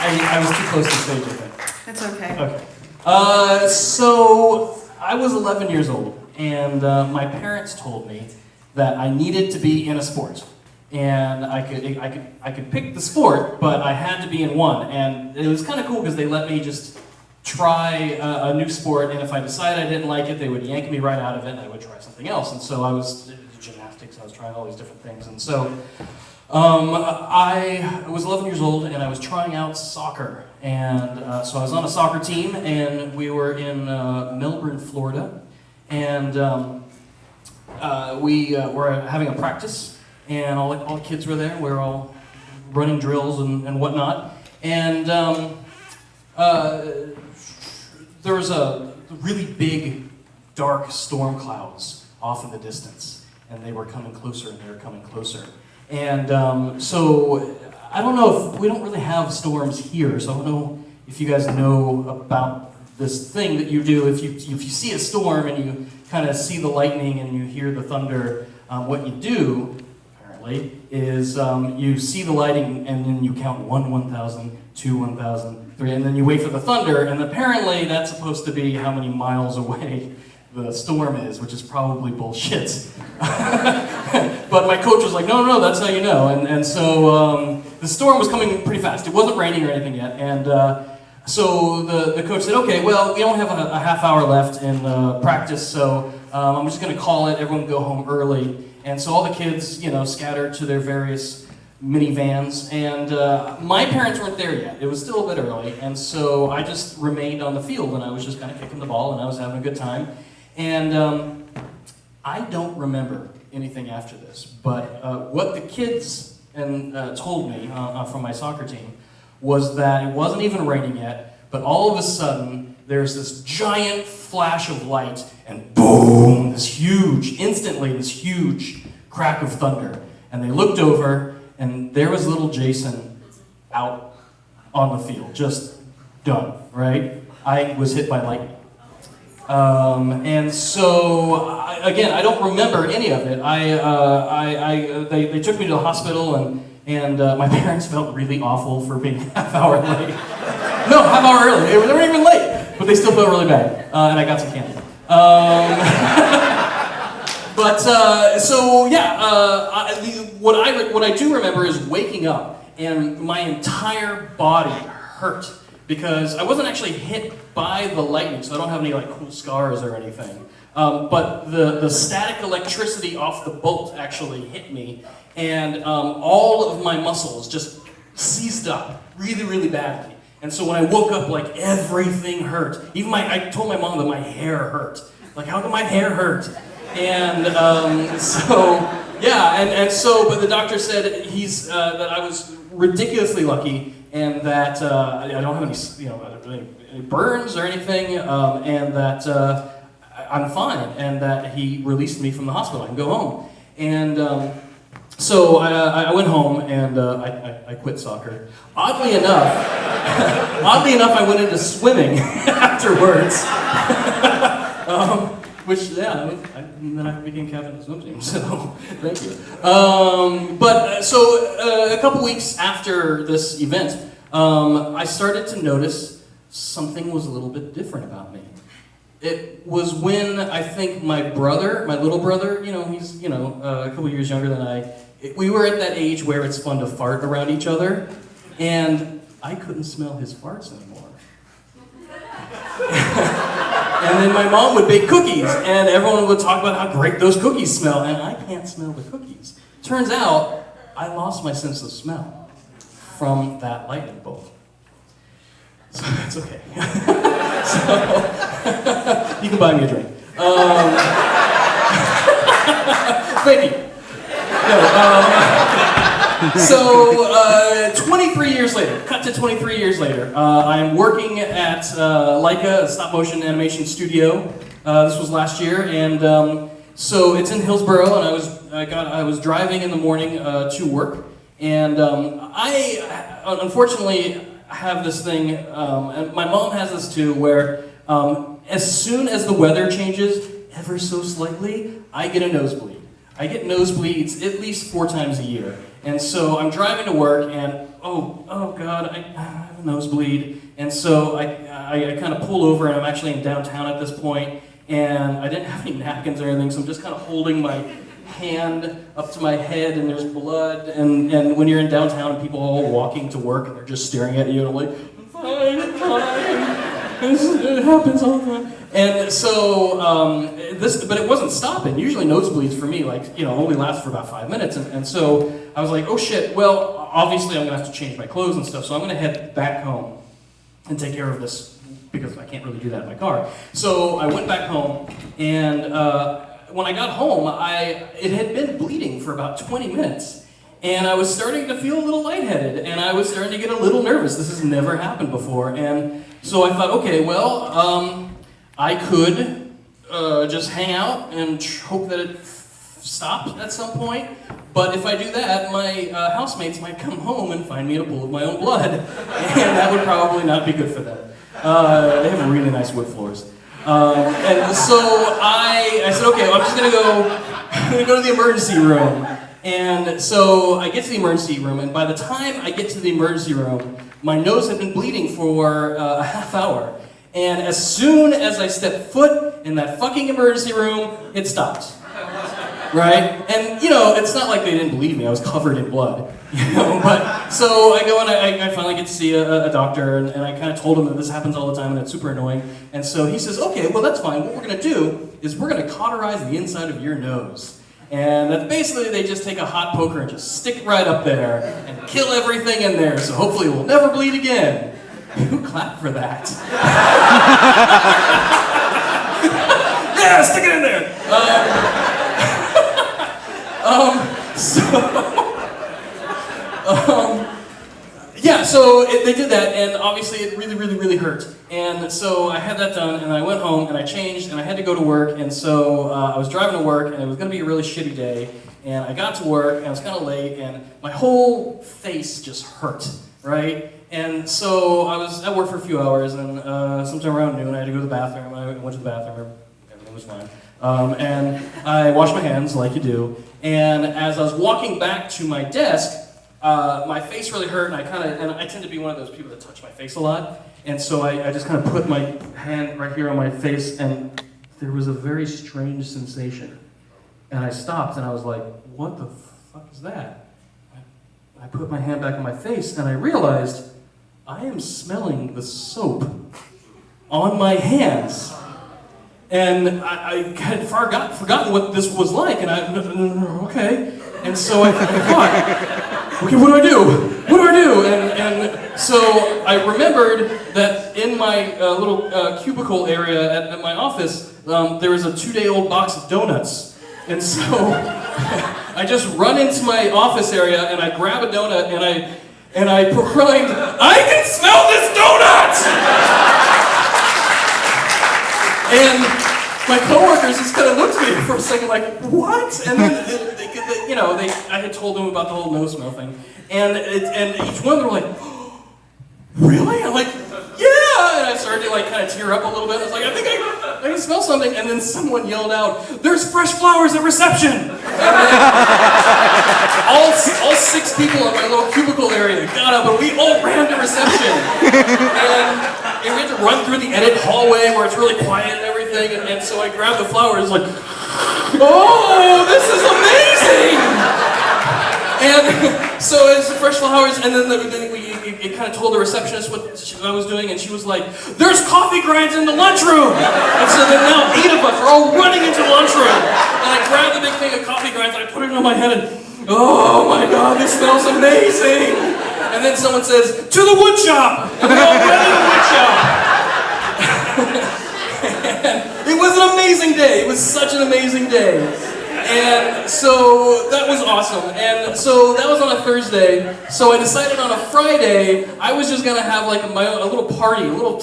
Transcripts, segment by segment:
I was too close to stage, I think. That's okay. Okay. So I was 11 years old, and my parents told me that I needed to be in a sport, and I could pick the sport, but I had to be in one. And it was kind of cool because they let me just try a new sport, and if I decided I didn't like it, they would yank me right out of it, and I would try something else. And so I was gymnastics. I was trying all these different things, and so. I was 11 years old and I was trying out soccer, and so I was on a soccer team, and we were in Melbourne, Florida, and we were having a practice, and all the kids were there. We were all running drills and whatnot, and there was a really big, dark storm clouds off in the distance, and they were coming closer and they were coming closer. And so I don't know if we don't really have storms here, so I don't know if you guys know about this thing that you do. If you see a storm and you kind of see the lightning and you hear the thunder, what you do apparently is you see the lightning and then you count 1, 1,000, 2, 1,000, 3, and then you wait for the thunder. And apparently that's supposed to be how many miles away the storm is, which is probably bullshit. But my coach was like, no, that's how you know. And so the storm was coming pretty fast. It wasn't raining or anything yet. And so the coach said, okay, well, we only have a half hour left in practice, so I'm just going to call it. Everyone go home early. And so all the kids, scattered to their various minivans. And my parents weren't there yet. It was still a bit early. And so I just remained on the field, and I was just kind of kicking the ball, and I was having a good time. And I don't remember anything after this, but what the kids told me from my soccer team was that it wasn't even raining yet, but all of a sudden there's this giant flash of light, and boom, this huge crack of thunder. And they looked over, and there was little Jason out on the field, just done, right? I was hit by lightning. And so, again, I don't remember any of it. They took me to the hospital, and my parents felt really awful for being half hour late. No, half hour early. They weren't even late, but they still felt really bad. And I got some candy. What I do remember is waking up, and my entire body hurt. Because I wasn't actually hit by the lightning, so I don't have any cool scars or anything. But the static electricity off the bolt actually hit me, and all of my muscles just seized up really, really badly. And so when I woke up, everything hurt. Even I told my mom that my hair hurt. How can my hair hurt? And but the doctor said that I was ridiculously lucky, and that I don't have any burns or anything, and that I'm fine, and that he released me from the hospital. I can go home. And so I went home, and I quit soccer. Oddly enough, I went into swimming afterwards. And then I became captain of the swim team, so thank you. A couple weeks after this event, I started to notice something was a little bit different about me. It was when I think my little brother, he's a couple years younger than we were at that age where it's fun to fart around each other, and I couldn't smell his farts anymore. And then my mom would bake cookies, and everyone would talk about how great those cookies smell, and I can't smell the cookies. Turns out, I lost my sense of smell from that lightning bolt. So it's okay. You can buy me a drink. Thank you. No, 23 years later, cut to 23 years later, I'm working at Leica, a stop-motion animation studio. This was last year, and so it's in Hillsborough, and I was driving in the morning to work, and I unfortunately have this thing, and my mom has this too, where as soon as the weather changes ever so slightly, I get a nosebleed. I get nosebleeds at least 4 times a year. And so I'm driving to work, and oh God, I have a nosebleed. And so I kind of pull over, and I'm actually in downtown at this point, and I didn't have any napkins or anything, so I'm just kind of holding my hand up to my head, and there's blood. And when you're in downtown and people are all walking to work and they're just staring at you, and I'm like, I'm fine. It happens all the time. And so, but it wasn't stopping. Usually nosebleeds for me, only last for about 5 minutes. And so I was like, oh shit, well, obviously I'm gonna have to change my clothes and stuff, so I'm gonna head back home and take care of this, because I can't really do that in my car. So I went back home, and when I got home, it had been bleeding for about 20 minutes. And I was starting to feel a little lightheaded, and I was starting to get a little nervous. This has never happened before. And so I thought, okay, well, I could just hang out and hope that it stopped at some point. But if I do that, my housemates might come home and find me in a pool of my own blood. And that would probably not be good for them. They have really nice wood floors. And so I said, okay, well, I'm just gonna go to the emergency room. And so I get to the emergency room, and by the time I get to the emergency room, my nose had been bleeding for a half hour. And as soon as I stepped foot in that fucking emergency room, it stopped. Right? And, it's not like they didn't believe me. I was covered in blood. But so I go and I finally get to see a doctor, and I kind of told him that this happens all the time and it's super annoying. And so he says, okay, well, that's fine. What we're going to do is we're going to cauterize the inside of your nose. And that's basically, they just take a hot poker and just stick it right up there and kill everything in there, so hopefully it will never bleed again. Who clapped for that? Yeah, stick it in there! So they did that, and obviously it really, really, really hurt. And so I had that done, and I went home, and I changed, and I had to go to work, and so I was driving to work, and it was going to be a really shitty day, and I got to work, and I was kind of late, and my whole face just hurt, right? And so I was at work for a few hours, and sometime around noon, I had to go to the bathroom. I went to the bathroom, everything was fine. And I washed my hands like you do, and as I was walking back to my desk, my face really hurt, and I tend to be one of those people that touch my face a lot, and so I just kind of put my hand right here on my face, and there was a very strange sensation. And I stopped, and I was like, what the fuck is that? I put my hand back on my face, and I realized I am smelling the soap on my hands. And I had forgotten what this was like, and okay. And so I thought, okay, what do I do? What do I do? And so I remembered that in my little cubicle area at my office, there was a 2-day-old box of donuts. And so I just run into my office area, and I grab a donut, and I proclaimed, I can smell this donut! And my coworkers just kind of looked at me for a second like, what? And then, I had told them about the whole nose smell thing. And each one of them were like, oh, really? I'm like, yeah! And I started to kind of tear up a little bit. I was like, I think I can smell something. And then someone yelled out, there's fresh flowers at reception! And then all 6 people in my little cubicle area got up, and we all ran to reception. And we had to run through the edit hallway where it's really quiet and everything, and so I grabbed the flowers like, oh, this is amazing! And so it's the fresh flowers, and then it kind of told the receptionist what I was doing, and she was like, there's coffee grinds in the lunchroom! And so then now 8 of us are all running into the lunchroom, and I grabbed the big thing of coffee grinds, and I put it on my head, and oh my god, this smells amazing! And then someone says, to the wood shop! And we all ran to the wood shop! And it was an amazing day. It was such an amazing day. And so that was awesome. And so that was on a Thursday. So I decided on a Friday, I was just gonna have a little party, a little,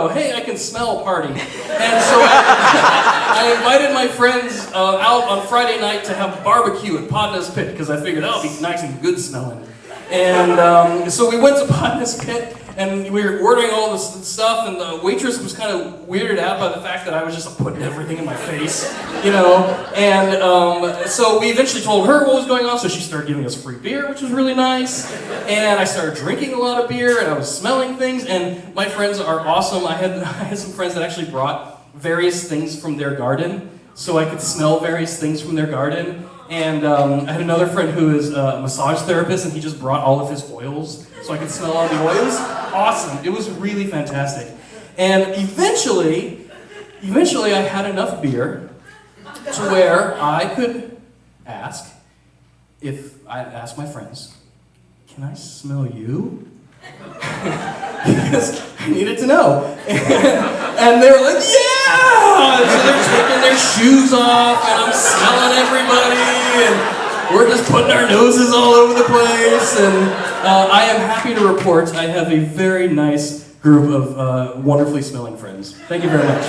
hey, I can smell party. And so I invited my friends out on Friday night to have barbecue at Podna's Pit, because I figured that'll be nice and good smelling. And so we went to Podna's Pit, and we were ordering all this stuff, and the waitress was kind of weirded out by the fact that I was just putting everything in my face, you know. And so we eventually told her what was going on, so she started giving us free beer, which was really nice. And I started drinking a lot of beer, and I was smelling things, and my friends are awesome. I had some friends that actually brought various things from their garden, so I could smell various things from their garden. And I had another friend who is a massage therapist, and he just brought all of his oils, so I could smell all the oils. Awesome. It was really fantastic. And eventually I had enough beer to where I could ask my friends, "Can I smell you?" Because I needed to know. And they were like, "Yeah!" So they're taking their shoes off, and I'm smelling everybody, and we're just putting our noses all over the place. And I am happy to report I have a very nice group of wonderfully smelling friends. Thank you very much.